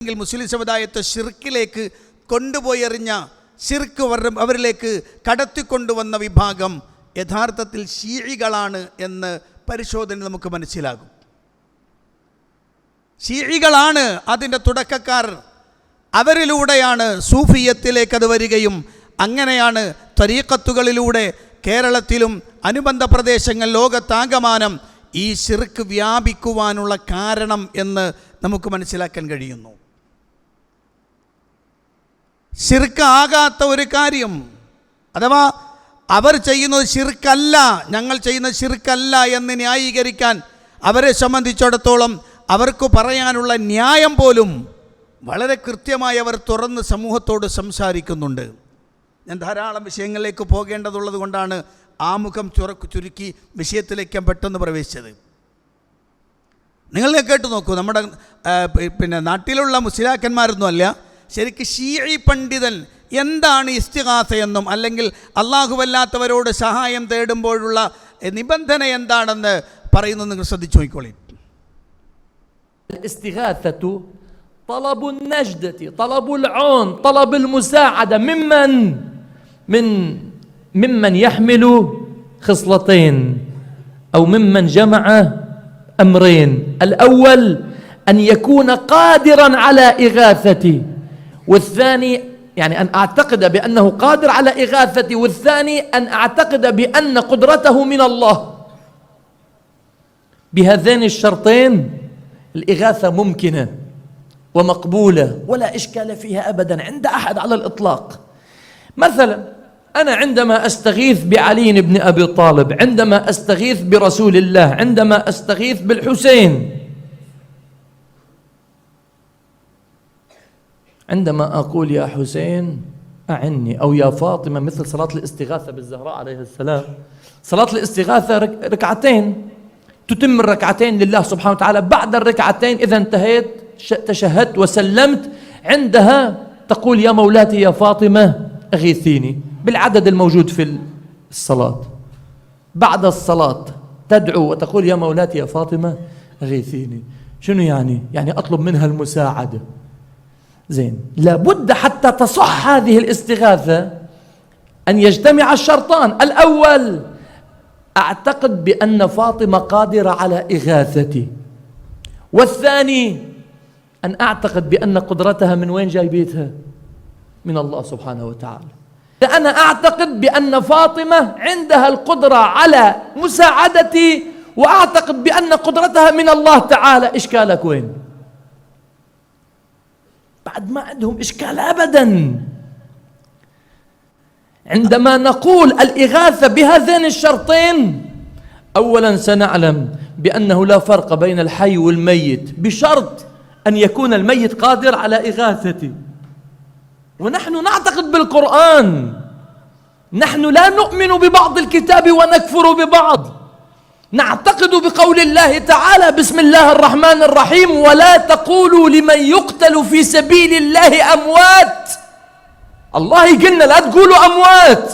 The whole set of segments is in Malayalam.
മുസ്ലിം സമുദായത്തെ ശിർക്കിലേക്ക് കൊണ്ടുപോയി എറിഞ്ഞ ശിർക്ക് അവരിലേക്ക് കടത്തിക്കൊണ്ടുവന്ന വിഭാഗം യഥാർത്ഥത്തിൽ ശീഇകളാണ് എന്ന് പരിശോധന നമുക്ക് മനസ്സിലാകും. ശീഇകളാണ് അതിൻ്റെ തുടക്കക്കാർ. അവരിലൂടെയാണ് സൂഫിയത്തിലേക്ക് അത് വരികയും അങ്ങനെയാണ് ത്വരീഖത്തുകളിലൂടെ കേരളത്തിലും അനുബന്ധ പ്രദേശങ്ങൾ ലോകത്താകമാനം ഈ ശിർക്ക് വ്യാപിക്കുവാനുള്ള കാരണം എന്ന് നമുക്ക് മനസ്സിലാക്കാൻ കഴിയുന്നു. ശിർക്ക് ആകാത്ത ഒരു കാര്യം, അഥവാ അവർ ചെയ്യുന്നത് ശിർക്കല്ല, ഞങ്ങൾ ചെയ്യുന്ന ശിർക്കല്ല എന്ന് ന്യായീകരിക്കാൻ അവരെ സംബന്ധിച്ചിടത്തോളം അവർക്ക് പറയാനുള്ള ന്യായം പോലും വളരെ കൃത്യമായി അവർ തുറന്ന് സമൂഹത്തോട് സംസാരിക്കുന്നുണ്ട്. ഞാൻ ധാരാളം വിഷയങ്ങളിലേക്ക് പോകേണ്ടതുള്ളത് കൊണ്ടാണ് ആമുഖം ചുരുക്കി വിഷയത്തിലേക്ക് ഞാൻ പെട്ടെന്ന് പ്രവേശിച്ചത്. നിങ്ങൾ കേട്ടു നോക്കൂ, നമ്മുടെ നാട്ടിലുള്ള മുസ്ലിയാക്കന്മാരൊന്നുമല്ല, ശരിക്കും ശീഈ പണ്ഡിതൻ എന്താണ് ഇസ്തിഗാസയെന്നും അല്ലെങ്കിൽ അല്ലാഹുവല്ലാത്തവരോട് സഹായം തേടുമ്പോഴുള്ള നിബന്ധന എന്താണെന്ന് പറയുന്നത് നിങ്ങൾ ശ്രദ്ധിച്ചു നോക്കിക്കോളി. الاستغاثة طلب النجدة، طلب العون، طلب المساعدة ممن يحمل خصلتين أو ممن جمع أمرين. الأول أن يكون قادرا على إغاثتي، والثاني يعني أن أعتقد بأنه قادر على إغاثتي، والثاني أن أعتقد بأن قدرته من الله. بهذين الشرطين الإغاثة ممكنة ومقبولة ولا إشكال فيها أبدا عند أحد على الإطلاق. مثلا أنا عندما أستغيث بعلي بن أبي طالب، عندما أستغيث برسول الله، عندما أستغيث بالحسين، عندما أقول يا حسين أعني أو يا فاطمة، مثل صلاة الاستغاثة بالزهراء عليه السلام. صلاة الاستغاثة ركعتين، تتم الركعتين لله سبحانه وتعالى. بعد الركعتين إذا انتهيت تشهدت وسلمت، عندها تقول يا مولاتي يا فاطمة أغيثيني بالعدد الموجود في الصلاة. بعد الصلاة تدعو وتقول يا مولاتي يا فاطمة أغيثيني. شنو يعني؟ يعني أطلب منها المساعدة. زين، لابد حتى تصح هذه الاستغاثة أن يجتمع الشرطان. الأول أعتقد بأن فاطمة قادرة على إغاثتي، والثاني أن أعتقد بأن قدرتها من وين جايبيتها؟ من الله سبحانه وتعالى. أنا أعتقد بأن فاطمة عندها القدرة على مساعدتي، وأعتقد بأن قدرتها من الله تعالى. إشكالك وين؟ بعد ما عندهم إشكال أبدا. عندما نقول الإغاثة بهذين الشرطين، أولا سنعلم بأنه لا فرق بين الحي والميت بشرط أن يكون الميت قادر على إغاثتي. ونحن نعتقد بالقرآن، نحن لا نؤمن ببعض الكتاب ونكفر ببعض. نعتقد بقول الله تعالى بسم الله الرحمن الرحيم ولا تقولوا لمن يقتل في سبيل الله أموات. الله يقولنا لا تقولوا أموات.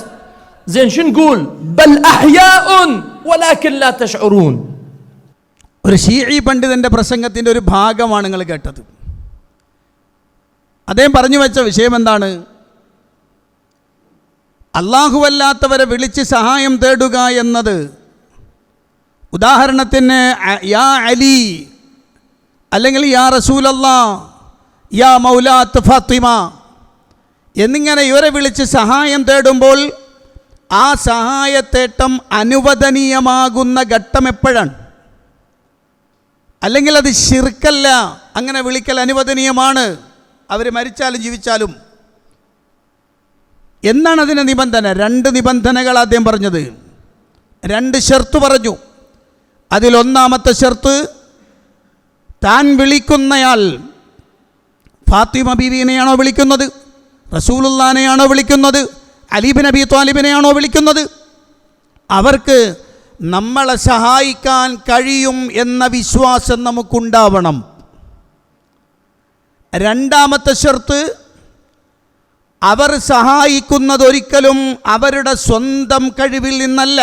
زين شو نقول؟ بل أحياء ولكن لا تشعرون. ഒരു ശീഈ പണ്ഡിതൻ്റെ പ്രസംഗത്തിൻ്റെ ഒരു ഭാഗമാണ് നിങ്ങൾ കേട്ടത്. അദ്ദേഹം പറഞ്ഞു വെച്ച വിഷയം എന്താണ്? അല്ലാഹുവല്ലാത്തവരെ വിളിച്ച് സഹായം തേടുക എന്നത്, ഉദാഹരണത്തിന് യാ അലി അല്ലെങ്കിൽ യാ റസൂലല്ലാഹ്, യാ മൗലാത്ത് ഫാത്തിമ എന്നിങ്ങനെ ഇവരെ വിളിച്ച് സഹായം തേടുമ്പോൾ ആ സഹായത്തേട്ടം അനുവദനീയമാകുന്ന ഘട്ടം എപ്പോഴാണ്? അല്ലെങ്കിൽ അത് ശിർക്കല്ല, അങ്ങനെ വിളിക്കൽ അനുവദനീയമാണ്, അവർ മരിച്ചാലും ജീവിച്ചാലും. എന്നാണ് അതിൻ്റെ നിബന്ധന? രണ്ട് നിബന്ധനകൾ ആദ്യം പറഞ്ഞത്, രണ്ട് ഷർത്ത് പറഞ്ഞു. അതിലൊന്നാമത്തെ ഷർത്ത്, താൻ വിളിക്കുന്നയാൾ ഫാത്തിമ ബീവിനെയാണോ വിളിക്കുന്നത്, റസൂലുള്ളാഹിനെയാണോ വിളിക്കുന്നത്, അലി ബിൻ അബി ത്വാലിബിനെയാണോ വിളിക്കുന്നത്, അവർക്ക് നമ്മളെ സഹായിക്കാൻ കഴിയും എന്ന വിശ്വാസം നമുക്കുണ്ടാവണം. രണ്ടാമത്തെ ഷർത്ത്, അവർ സഹായിക്കുന്നതൊരിക്കലും അവരുടെ സ്വന്തം കഴിവിൽ നിന്നല്ല,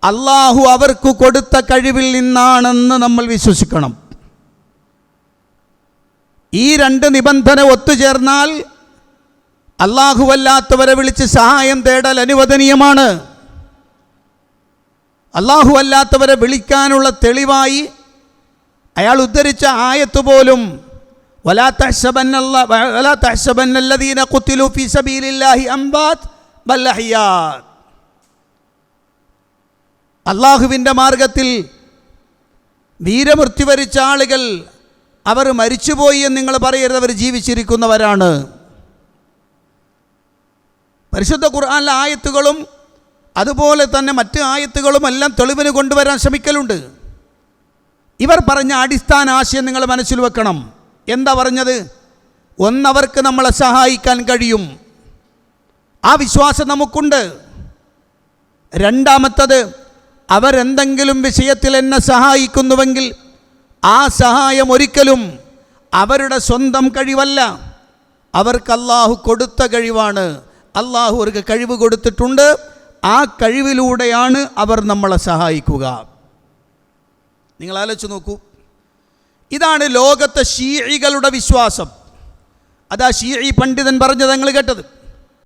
അള്ളാഹു അവർക്ക് കൊടുത്ത കഴിവിൽ നിന്നാണെന്ന് നമ്മൾ വിശ്വസിക്കണം. ഈ രണ്ട് നിബന്ധന ഒത്തുചേർന്നാൽ അല്ലാഹുവല്ലാത്തവരെ വിളിച്ച് സഹായം തേടൽ അനുവദനീയമാണ്. അല്ലാഹുവല്ലാത്തവരെ വിളിക്കാനുള്ള തെളിവായി അയാൾ ഉദ്ധരിച്ച ആയത്ത് പോലും വലാ തഹ്സബന്നല്ലദീന ഖുതിലു ഫീ സബീലില്ലാഹി അംവാത് ബൽ അഹ്യാ. അല്ലാഹുവിൻ്റെ മാർഗത്തിൽ വീരമൃത്യു വരിച്ച ആളുകൾ അവർ മരിച്ചുപോയി എന്ന് നിങ്ങൾ പറയരുത്, അവർ ജീവിച്ചിരിക്കുന്നവരാണ്. പരിശുദ്ധ ഖുർആനിലെ ആയത്തുകളും അതുപോലെ തന്നെ മറ്റ് ആയത്തുകളും എല്ലാം തെളിവിന് കൊണ്ടുവരാൻ ശ്രമിക്കലുണ്ട്. ഇവർ പറഞ്ഞ അടിസ്ഥാന ആശയം നിങ്ങൾ മനസ്സിൽ വെക്കണം. എന്താ പറഞ്ഞത്? ഒന്നവർക്ക് നമ്മളെ സഹായിക്കാൻ കഴിയും, ആ വിശ്വാസം നമുക്കുണ്ട്. രണ്ടാമത്തത്, അവരെന്തെങ്കിലും വിഷയത്തിൽ എന്നെ സഹായിക്കുന്നുവെങ്കിൽ ആ സഹായം ഒരിക്കലും അവരുടെ സ്വന്തം കഴിവല്ല, അവർക്ക് അല്ലാഹു കൊടുത്ത കഴിവാണ്. അല്ലാഹു അവർക്ക് കഴിവ് കൊടുത്തിട്ടുണ്ട്, ആ കഴിവിലൂടെയാണ് അവർ നമ്മളെ സഹായിക്കുക. നിങ്ങൾ ആലോചിച്ച് നോക്കൂ, ഇതാണ് ലോകത്തെ ശീഇകളുടെ വിശ്വാസം. അതാ ശീഇ പണ്ഡിതൻ പറഞ്ഞത് നിങ്ങൾ കേട്ടത്.